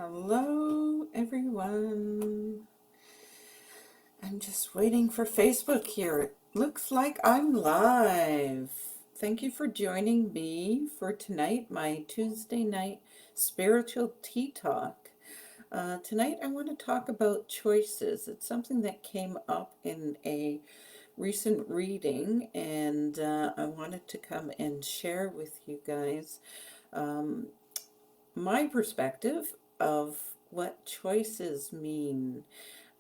Hello, everyone. I'm just waiting for Facebook here. It looks like I'm live. Thank you for joining me for tonight, my Tuesday night spiritual tea talk. Tonight, I want to talk about choices. It's something that came up in a recent reading, and I wanted to come and share with you guys um, my perspective of what choices mean.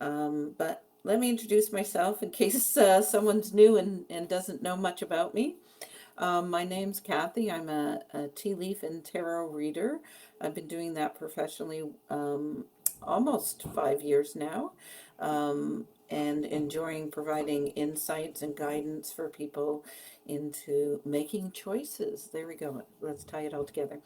But let me introduce myself in case someone's new and doesn't know much about me. My name's Kathy. I'm a tea leaf and tarot reader. I've been doing that professionally almost 5 years now, and enjoying providing insights and guidance for people into making choices. There we go. Let's tie it all together.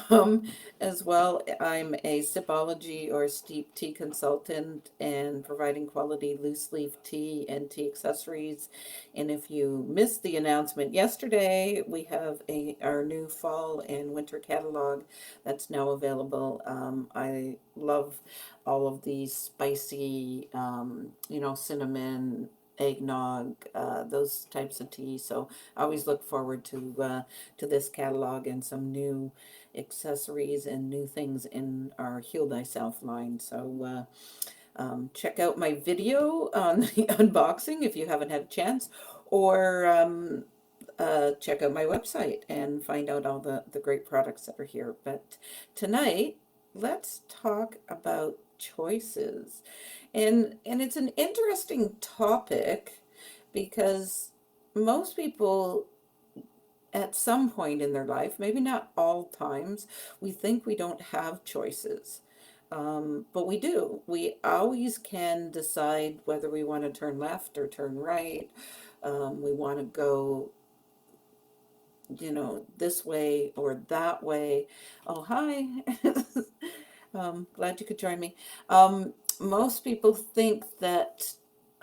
Um, as well, I'm a sipology or steep tea consultant and providing quality loose leaf tea and tea accessories. And if you missed the announcement yesterday, we have our new fall and winter catalog that's now available. I love all of these spicy, cinnamon, eggnog, those types of tea. So I always look forward to this catalog and some new accessories and new things in our Heal Thyself line. So check out my video on the unboxing if you haven't had a chance, or check out my website and find out all the great products that are here. But tonight, let's talk about choices. And it's an interesting topic because most people at some point in their life, maybe not all times, we think we don't have choices. But we do. We always can decide whether we want to turn left or turn right. We want to go, this way or that way. Oh, hi. Glad you could join me. Most people think that,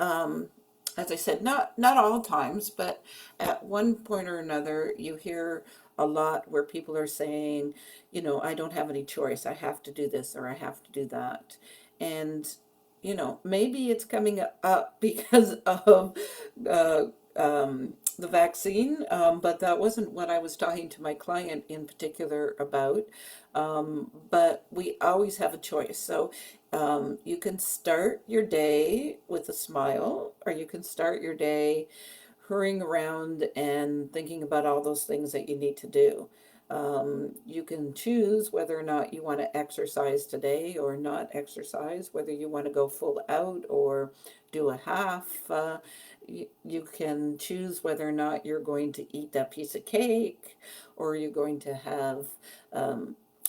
um, as I said, not all times, but at one point or another, you hear a lot where people are saying, I don't have any choice. I have to do this or I have to do that. And, maybe it's coming up because of uh, the vaccine, but that wasn't what I was talking to my client in particular about. But we always have a choice. So you can start your day with a smile, or you can start your day hurrying around and thinking about all those things that you need to do. You can choose whether or not you want to exercise today or not exercise, whether you want to go full out or do a half. You can choose whether or not you're going to eat that piece of cake, or you're going to have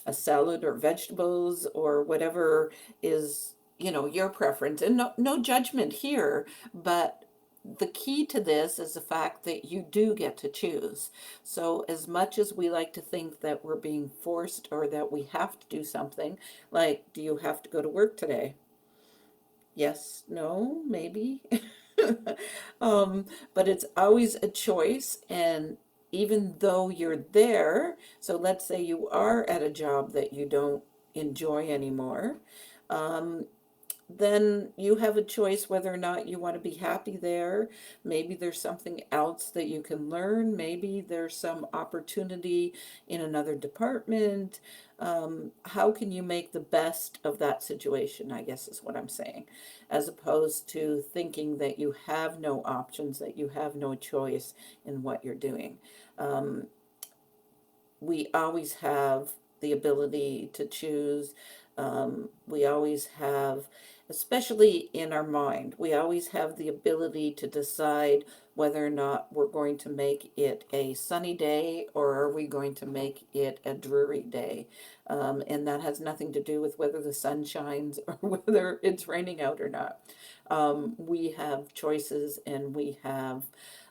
a salad or vegetables or whatever is, your preference. And no judgment here, but the key to this is the fact that you do get to choose. So, as much as we like to think that we're being forced or that we have to do something, like, do you have to go to work today? Yes, no, maybe. um, but it's always a choice. And even though you're there, so let's say you are at a job that you don't enjoy anymore, um, then you have a choice whether or not you want to be happy there. Maybe there's something else that you can learn. Maybe there's some opportunity in another department. How can you make the best of that situation, I guess is what I'm saying, as opposed to thinking that you have no options, that you have no choice in what you're doing. Um, we always have the ability to choose. We always have, especially in our mind, we always have the ability to decide whether or not we're going to make it a sunny day or are we going to make it a dreary day. And that has nothing to do with whether the sun shines or whether it's raining out or not. We have choices and we have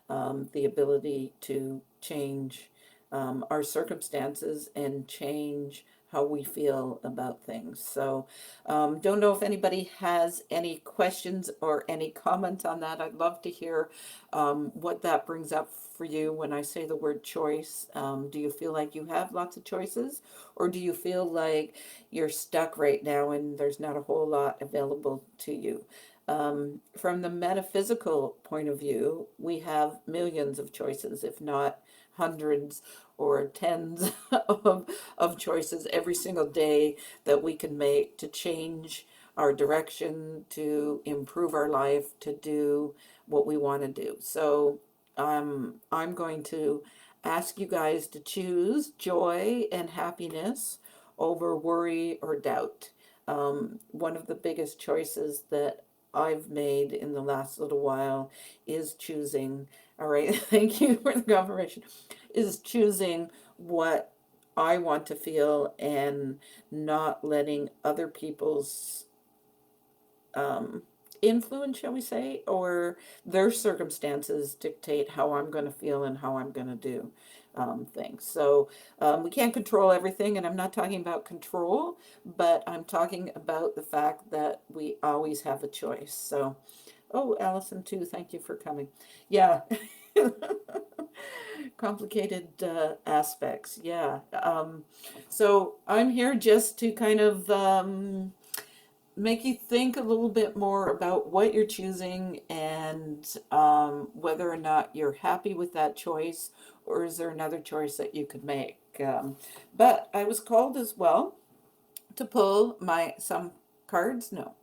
the ability to change our circumstances and change how we feel about things. So, don't know if anybody has any questions or any comments on that. I'd love to hear what that brings up for you when I say the word choice. Do you feel like you have lots of choices, or do you feel like you're stuck right now and there's not a whole lot available to you? From the metaphysical point of view, we have millions of choices, if not hundreds or tens of choices every single day that we can make to change our direction, to improve our life, to do what we want to do. So I'm going to ask you guys to choose joy and happiness over worry or doubt. One of the biggest choices that I've made in the last little while is choosing, all right, thank you for the confirmation, is choosing what I want to feel and not letting other people's influence, shall we say, or their circumstances dictate how I'm going to feel and how I'm going to do things. So we can't control everything, and I'm not talking about control, but I'm talking about the fact that we always have a choice. So, oh, Allison, too, thank you for coming. Yeah. Complicated aspects, yeah. So I'm here just to kind of make you think a little bit more about what you're choosing and whether or not you're happy with that choice, or is there another choice that you could make. But I was called as well to pull some cards. No,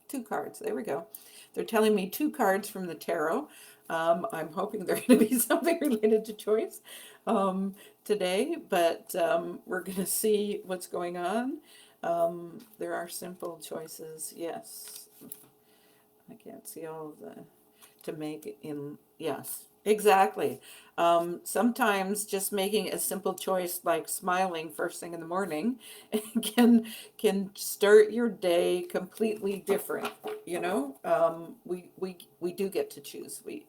two cards. There we go. They're telling me two cards from the tarot. I'm hoping they're going to be something related to choice today, but we're going to see what's going on. There are simple choices, yes. I can't see all of the, to make it in, yes, exactly. Sometimes just making a simple choice like smiling first thing in the morning can can start your day completely different. You know, we do get to choose. We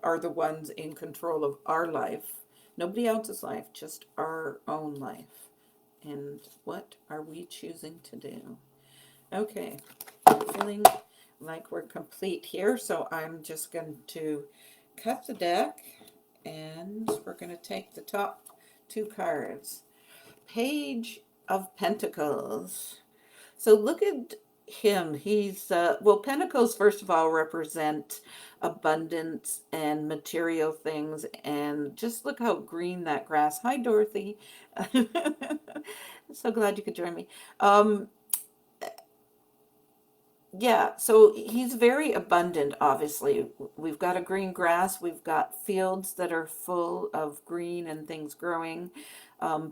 are the ones in control of our life, nobody else's life, just our own life. And what are we choosing to do? Okay, I'm feeling like we're complete here, so I'm just going to cut the deck and we're going to take the top two cards. Page of Pentacles. So look at him. He's, well, Pentacles, first of all, represent abundance and material things. And just look how green that grass. Hi, Dorothy. So glad you could join me. Yeah, so he's very abundant, obviously. We've got a green grass, we've got fields that are full of green and things growing.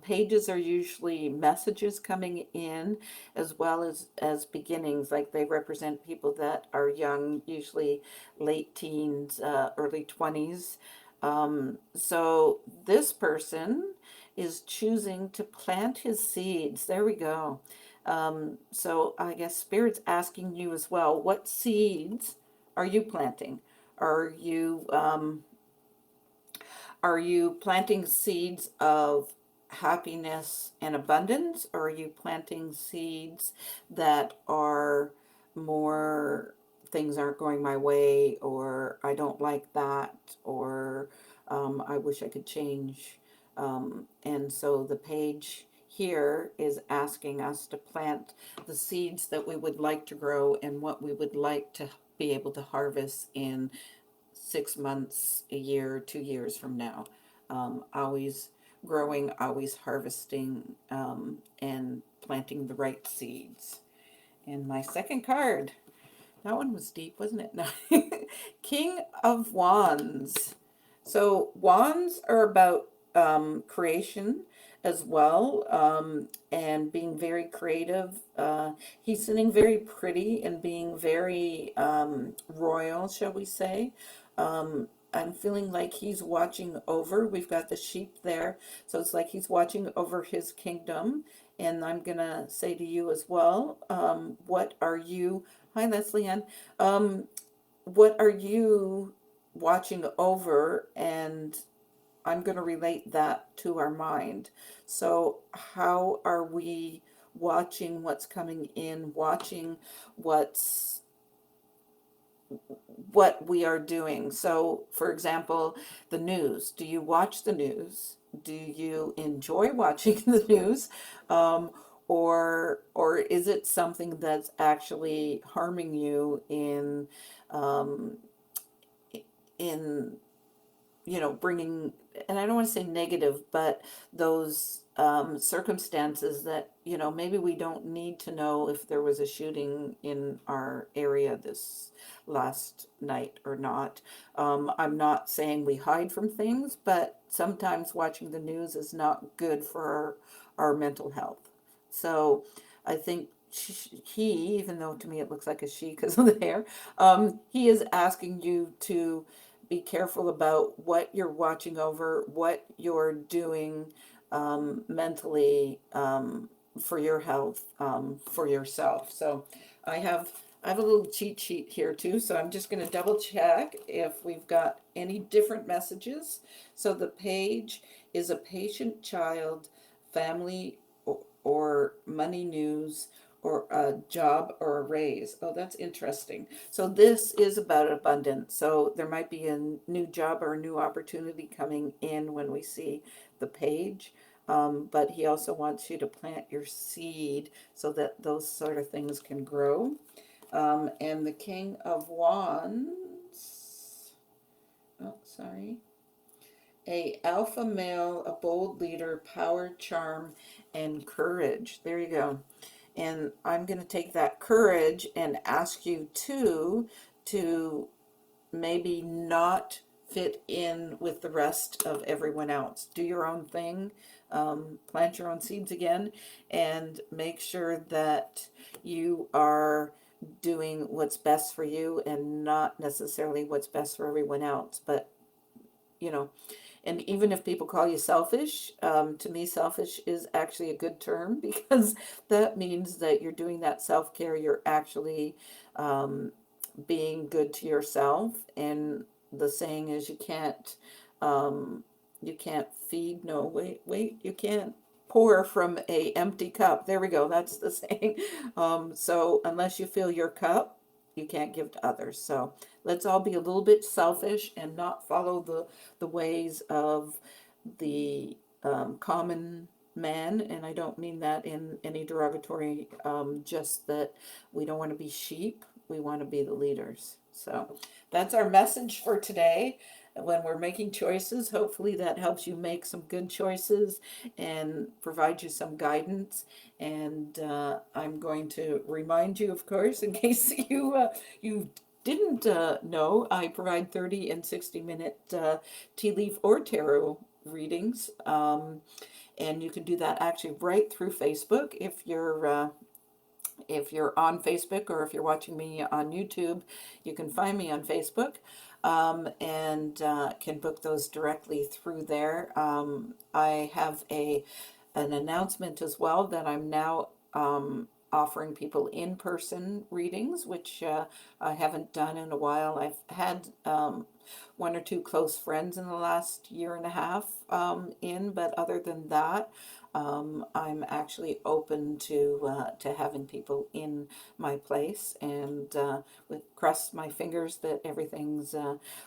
Pages are usually messages coming in as well as beginnings, like they represent people that are young, usually late teens, early 20s. So this person is choosing to plant his seeds. There we go. So I guess Spirit's asking you as well, what seeds are you planting? Are you are you planting seeds of happiness and abundance, or are you planting seeds that are more things aren't going my way, or I don't like that, or I wish I could change? And so the page here is asking us to plant the seeds that we would like to grow and what we would like to be able to harvest in 6 months, a year, 2 years from now. Always growing, always harvesting, and planting the right seeds. And my second card, that one was deep, wasn't it? No. King of Wands. So wands are about creation as well, and being very creative. He's sitting very pretty and being very royal, shall we say. I'm feeling like he's watching over. We've got the sheep there, so it's like he's watching over his kingdom. And I'm gonna say to you as well, what are you? Hi, Leslie Ann. What are you watching over, and I'm going to relate that to our mind. So how are we watching what's coming in, watching what's what we are doing? So, for example, the news. Do you watch the news? Do you enjoy watching the news? Um, or is it something that's actually harming you um, in bringing, and I don't want to say negative, but those circumstances that, maybe we don't need to know if there was a shooting in our area this last night or not. I'm not saying we hide from things, but sometimes watching the news is not good for our mental health. So I think he, even though to me it looks like a she because of the hair, he is asking you to be careful about what you're watching over, what you're doing mentally for your health, for yourself. So I have I have a little cheat sheet here too, so I'm just going to double check if we've got any different messages. So the page is a patient child, family, or money news, or a job or a raise. Oh, that's interesting. So this is about abundance. So there might be a new job or a new opportunity coming in when we see the page. But he also wants you to plant your seed so that those sort of things can grow. And the King of Wands, oh, sorry, a alpha male, a bold leader, power, charm, and courage. There you go. And I'm going to take that courage and ask you to maybe not fit in with the rest of everyone else. Do your own thing, plant your own seeds again, and make sure that you are doing what's best for you and not necessarily what's best for everyone else. But, you know, and even if people call you selfish, to me, selfish is actually a good term because that means that you're doing that self care. You're actually being good to yourself. And the saying is, you can't feed. No, wait, you can't pour from a empty cup. There we go. That's the saying. So unless you fill your cup, you can't give to others. So let's all be a little bit selfish and not follow the ways of the common man. And I don't mean that in any derogatory, just that we don't want to be sheep. We want to be the leaders. So that's our message for today. When we're making choices, hopefully that helps you make some good choices and provide you some guidance. And I'm going to remind you, of course, in case you didn't know, I provide 30 and 60-minute tea leaf or tarot readings. And you can do that actually right through Facebook if you're on Facebook, or if you're watching me on YouTube, you can find me on Facebook, and can book those directly through there. I have an announcement as well that I'm now offering people in-person readings, which I haven't done in a while. I've had one or two close friends in the last year and a half but other than that, I'm actually open to having people in my place, and with cross my fingers that everything's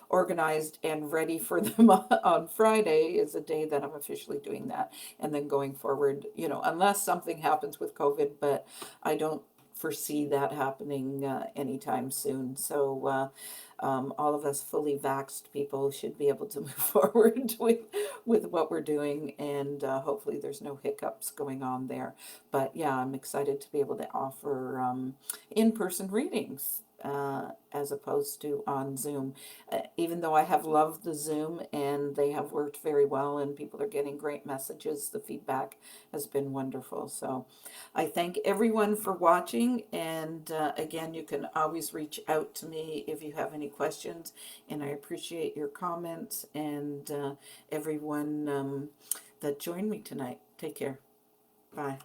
organized and ready for them on Friday is the day that I'm officially doing that, and then going forward, unless something happens with COVID, but I don't foresee that happening anytime soon. So all of us fully vaxxed people should be able to move forward with what we're doing, and hopefully there's no hiccups going on there. But yeah, I'm excited to be able to offer in-person readings as opposed to on Zoom. Even though I have loved the Zoom and they have worked very well and people are getting great messages, the feedback has been wonderful. So I thank everyone for watching, and again, you can always reach out to me if you have any questions, and I appreciate your comments and everyone that joined me tonight. Take care. Bye.